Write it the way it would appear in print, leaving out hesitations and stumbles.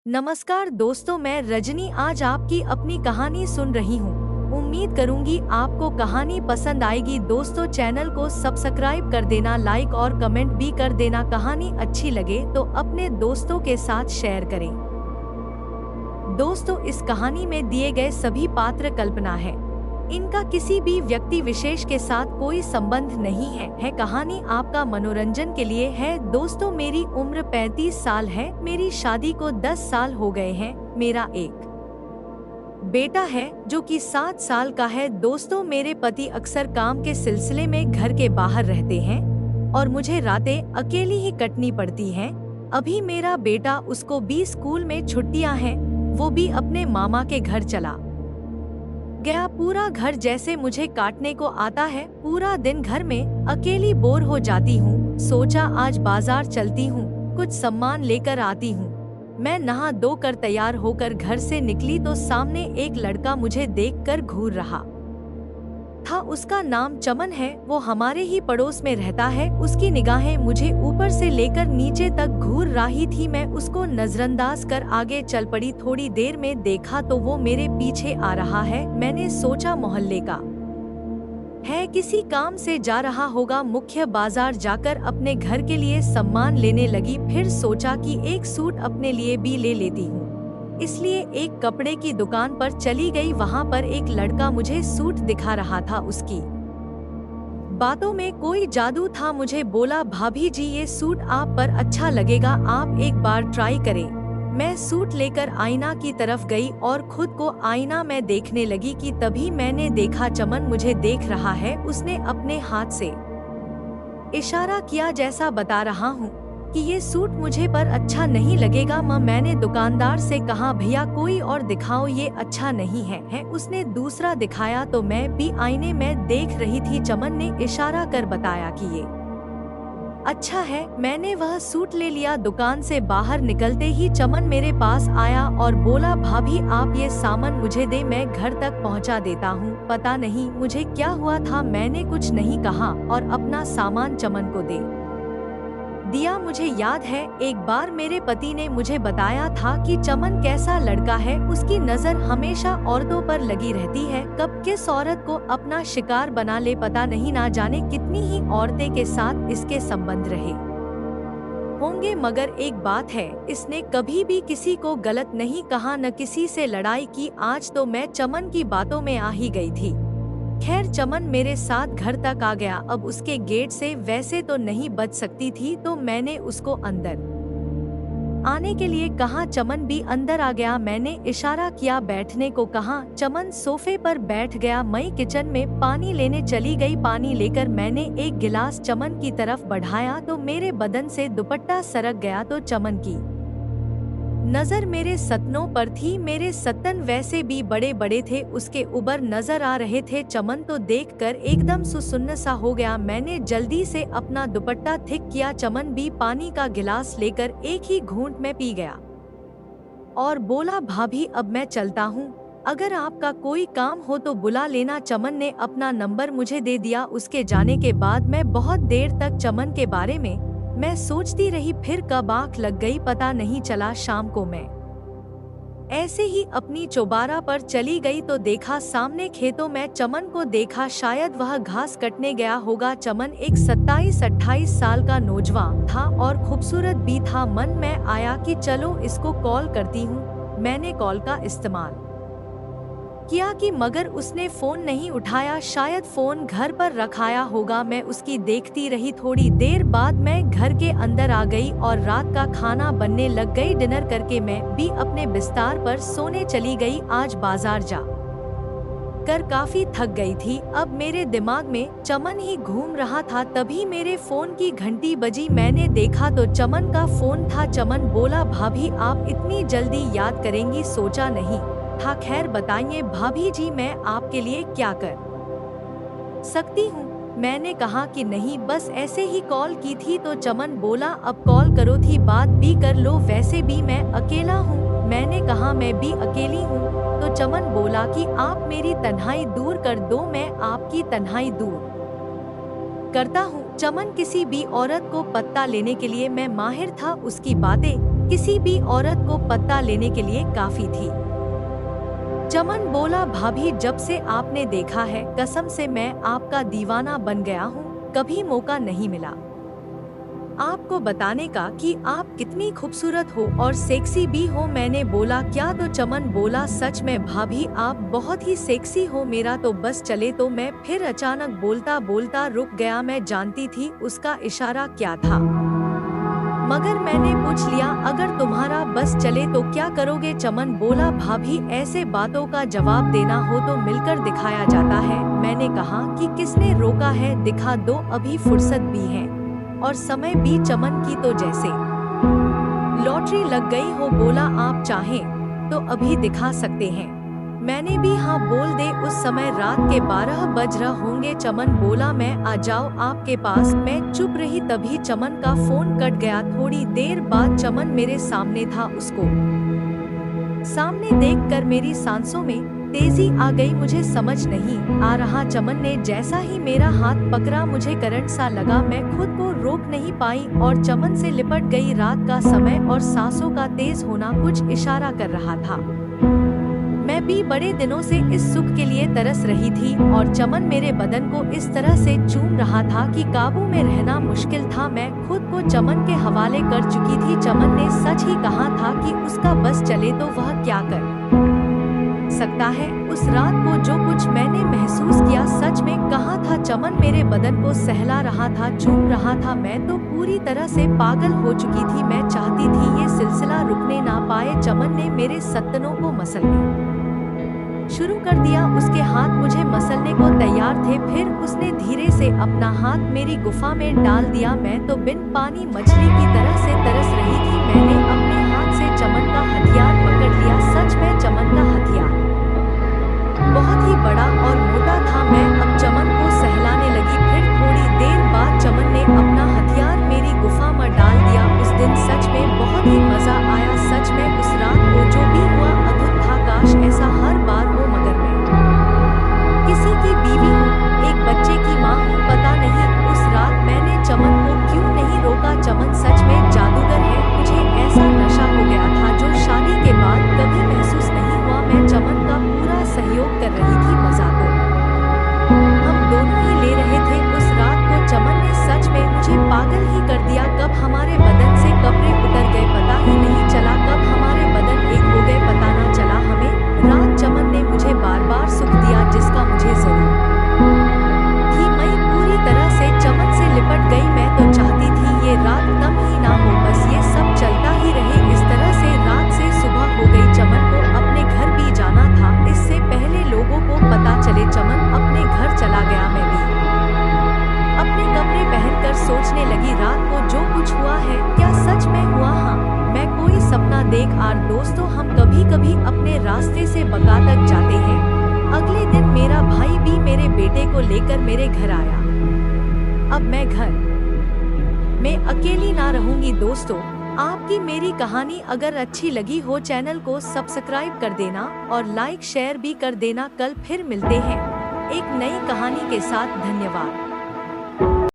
नमस्कार दोस्तों, मैं रजनी आज आपकी अपनी कहानी सुन रही हूँ। उम्मीद करूंगी आपको कहानी पसंद आएगी। दोस्तों, चैनल को सब्सक्राइब कर देना, लाइक और कमेंट भी कर देना। कहानी अच्छी लगे तो अपने दोस्तों के साथ शेयर करें। दोस्तों, इस कहानी में दिए गए सभी पात्र कल्पना है। इनका किसी भी व्यक्ति विशेष के साथ कोई संबंध नहीं है। कहानी आपका मनोरंजन के लिए है। दोस्तों, मेरी उम्र 35 साल है। मेरी शादी को 10 साल हो गए हैं। मेरा एक बेटा है जो कि 7 साल का है। दोस्तों, मेरे पति अक्सर काम के सिलसिले में घर के बाहर रहते हैं और मुझे रातें अकेली ही कटनी पड़ती हैं। अभी मेरा बेटा, उसको भी स्कूल में छुट्टियां हैं, वो भी अपने मामा के घर चला गया। पूरा घर जैसे मुझे काटने को आता है। पूरा दिन घर में अकेली बोर हो जाती हूँ। सोचा आज बाजार चलती हूँ, कुछ सामान लेकर आती हूँ। मैं नहा धो कर तैयार होकर घर से निकली तो सामने एक लड़का मुझे देखकर घूर रहा था। उसका नाम चमन है। वो हमारे ही पड़ोस में रहता है। उसकी निगाहें मुझे ऊपर से लेकर नीचे तक घूर रही थी। मैं उसको नजरअंदाज कर आगे चल पड़ी। थोड़ी देर में देखा तो वो मेरे पीछे आ रहा है। मैंने सोचा मोहल्ले का है, किसी काम से जा रहा होगा। मुख्य बाजार जाकर अपने घर के लिए सामान लेने लगी। फिर सोचा कि एक सूट अपने लिए भी ले लेती हूँ, इसलिए एक कपड़े की दुकान पर चली गई। वहाँ पर एक लड़का मुझे सूट दिखा रहा था। उसकी बातों में कोई जादू था। मुझे बोला, भाभी जी ये सूट आप पर अच्छा लगेगा, आप एक बार ट्राई करें। मैं सूट लेकर आईना की तरफ गई और खुद को आईना में देखने लगी कि तभी मैंने देखा चमन मुझे देख रहा है। उसने अपने हाथ से इशारा किया जैसा बता रहा हूँ कि ये सूट मुझे पर अच्छा नहीं लगेगा। मैंने दुकानदार से कहा, भैया कोई और दिखाओ, ये अच्छा नहीं है। उसने दूसरा दिखाया तो मैं भी आईने में देख रही थी। चमन ने इशारा कर बताया कि ये अच्छा है। मैंने वह सूट ले लिया। दुकान से बाहर निकलते ही चमन मेरे पास आया और बोला, भाभी आप ये सामान मुझे दे, मैं घर तक पहुंचा देता हूँ। पता नहीं मुझे क्या हुआ था, मैंने कुछ नहीं कहा और अपना सामान चमन को दे दिया। मुझे याद है एक बार मेरे पति ने मुझे बताया था कि चमन कैसा लड़का है। उसकी नजर हमेशा औरतों पर लगी रहती है, कब किस औरत को अपना शिकार बना ले पता नहीं। ना जाने कितनी ही औरतें के साथ इसके संबंध रहे होंगे। मगर एक बात है, इसने कभी भी किसी को गलत नहीं कहा, न किसी से लड़ाई की। आज तो मैं चमन की बातों में आ ही गई थी। खैर, चमन मेरे साथ घर तक आ गया। अब उसके गेट से वैसे तो नहीं बच सकती थी, तो मैंने उसको अंदर आने के लिए कहा। चमन भी अंदर आ गया। मैंने इशारा किया, बैठने को कहा। चमन सोफे पर बैठ गया। मैं किचन में पानी लेने चली गई। पानी लेकर मैंने एक गिलास चमन की तरफ बढ़ाया तो मेरे बदन से दुपट्टा सरक गया। तो चमन की नजर मेरे सतनों पर थी। मेरे सतन वैसे भी बड़े बड़े थे, उसके ऊपर नजर आ रहे थे। चमन तो देखकर एकदम सुन्न सा हो गया। मैंने जल्दी से अपना दुपट्टा थिक किया। चमन भी पानी का गिलास लेकर एक ही घूंट में पी गया और बोला, भाभी अब मैं चलता हूँ, अगर आपका कोई काम हो तो बुला लेना। चमन ने अपना नंबर मुझे दे दिया। उसके जाने के बाद मैं बहुत देर तक चमन के बारे में मैं सोचती रही। फिर कब आँख लग गई पता नहीं चला। शाम को मैं ऐसे ही अपनी चौबारा पर चली गई तो देखा सामने खेतों में चमन को देखा। शायद वह घास कटने गया होगा। चमन एक 27-28 साल का नौजवान था और खूबसूरत भी था। मन में आया कि चलो इसको कॉल करती हूँ। मैंने कॉल का इस्तेमाल किया कि मगर उसने फोन नहीं उठाया। शायद फोन घर पर रखाया होगा। मैं उसकी देखती रही। थोड़ी देर बाद मैं घर के अंदर आ गई और रात का खाना बनने लग गई। डिनर करके मैं भी अपने बिस्तार पर सोने चली गई। आज बाजार जा कर काफी थक गई थी। अब मेरे दिमाग में चमन ही घूम रहा था। तभी मेरे फोन की घंटी बजी। मैंने देखा तो चमन का फोन था। चमन बोला, भाभी आप इतनी जल्दी याद करेंगी सोचा नहीं था। खैर बताइए भाभी जी, मैं आपके लिए क्या कर सकती हूँ। मैंने कहा कि नहीं, बस ऐसे ही कॉल की थी। तो चमन बोला, अब कॉल करो थी, बात भी कर लो, वैसे भी मैं अकेला हूँ। मैंने कहा मैं भी अकेली हूँ। तो चमन बोला कि आप मेरी तन्हाई दूर कर दो, मैं आपकी तन्हाई दूर करता हूँ। चमन किसी भी औरत को पत्ता लेने के लिए मैं माहिर था। उसकी बातें किसी भी औरत को पत्ता लेने के लिए काफी थी। चमन बोला, भाभी जब से आपने देखा है कसम से मैं आपका दीवाना बन गया हूँ, कभी मौका नहीं मिला आपको बताने का कि आप कितनी खूबसूरत हो और सेक्सी भी हो। मैंने बोला क्या? तो चमन बोला सच में भाभी आप बहुत ही सेक्सी हो, मेरा तो बस चले। तो मैं फिर अचानक बोलता बोलता रुक गया। मैं जानती थी उसका इशारा क्या था, मगर मैंने पूछ लिया अगर तुम्हारा बस चले तो क्या करोगे? चमन बोला भाभी ऐसे बातों का जवाब देना हो तो मिलकर दिखाया जाता है। मैंने कहा कि किसने रोका है, दिखा दो, अभी फुर्सत भी है और समय भी चमन की तो जैसे लॉटरी लग गई हो। बोला आप चाहें तो अभी दिखा सकते हैं। मैंने भी हाँ बोल दे। उस समय रात के 12 बज रहे होंगे। चमन बोला मैं आ जाओ आपके पास। मैं चुप रही, तभी चमन का फोन कट गया। थोड़ी देर बाद चमन मेरे सामने था। उसको सामने देखकर मेरी सांसों में तेजी आ गई। मुझे समझ नहीं आ रहा चमन ने जैसा ही मेरा हाथ पकड़ा मुझे करंट सा लगा। मैं खुद को रोक नहीं पाई और चमन से लिपट गई। रात का समय और सांसों का तेज होना कुछ इशारा कर रहा था। मैं भी बड़े दिनों से इस सुख के लिए तरस रही थी और चमन मेरे बदन को इस तरह से चूम रहा था कि काबू में रहना मुश्किल था। मैं खुद को चमन के हवाले कर चुकी थी। चमन ने सच ही कहा था कि उसका बस चले तो वह क्या कर सकता है। उस रात को जो कुछ मैंने महसूस किया सच में कहा था। चमन मेरे बदन को सहला रहा था, चूम रहा था। मैं तो पूरी तरह से पागल हो चुकी थी। मैं चाहती थी ये सिलसिला रुकने ना पाए। चमन ने मेरे सत्तनों को मसलने शुरू कर दिया। उसके हाथ मुझे मसलने को तैयार थे। फिर उसने धीरे से अपना हाथ मेरी गुफा में डाल दिया। मैं तो बिन पानी मछली की तरह से तरस रही थी। मैंने अपने हाथ से चमन का हथियार पकड़ लिया। सच में चमन का हथियार बहुत ही बड़ा और मोटा था। मैं अब चमन को सहलाने लगी। फिर थोड़ी देर बाद चमन ने अपना हथियार मेरी गुफा में डाल दिया। उस दिन सच में बहुत ही मजा आया। सच में उस रात को जो भी हुआ अद्भुत था। काश ऐसा हर बार हो, मगर मैं किसी की बीवी हूँ, एक बच्चे की माँ हूँ। पता नहीं उस रात मैंने चमन को क्यों नहीं रोका। चमन सच में जादूगर है। मुझे ऐसा नशा हो गया था जो शादी के बाद कभी महसूस नहीं हुआ। मैं चमन का पूरा सहयोग कर रही थी। मजा तो हम दोनों ही ले रहे थे। उस रात को चमन ने सच में मुझे पागल ही कर दिया। कब हमारे बदन से कपड़े उतर गए पता ही नहीं चला। कब हमारे बदन एक हो गए पता ना चला हमें। रात चमन ने मुझे बार बार सुख दिया जिसका मुझे जरूर थी। मैं पूरी तरह से चमन से लिपट गई। मैं तो चाहती थी ये रात कम ही ना हो, बस ये सब चलता ही रहे। इस तरह से रात से सुबह हो गई। चमन को अपने घर भी जाना था। इससे पहले लोगों को पता चले चमन अपने घर चला गया। मैं भी अपने कपड़े पहनकर सोचने लगी रात को जो कुछ हुआ है क्या सच में हुआ। हाँ, मैं कोई सपना देख दोस्तों हम कभी कभी अपने रास्ते से बका तक जाते हैं। अगले दिन मेरा भाई भी मेरे बेटे को लेकर मेरे घर आया। अब मैं घर में अकेली ना रहूंगी। दोस्तों आपकी मेरी कहानी अगर अच्छी लगी हो चैनल को सब्सक्राइब कर देना और लाइक शेयर भी कर देना। कल फिर मिलते हैं एक नई कहानी के साथ। धन्यवाद।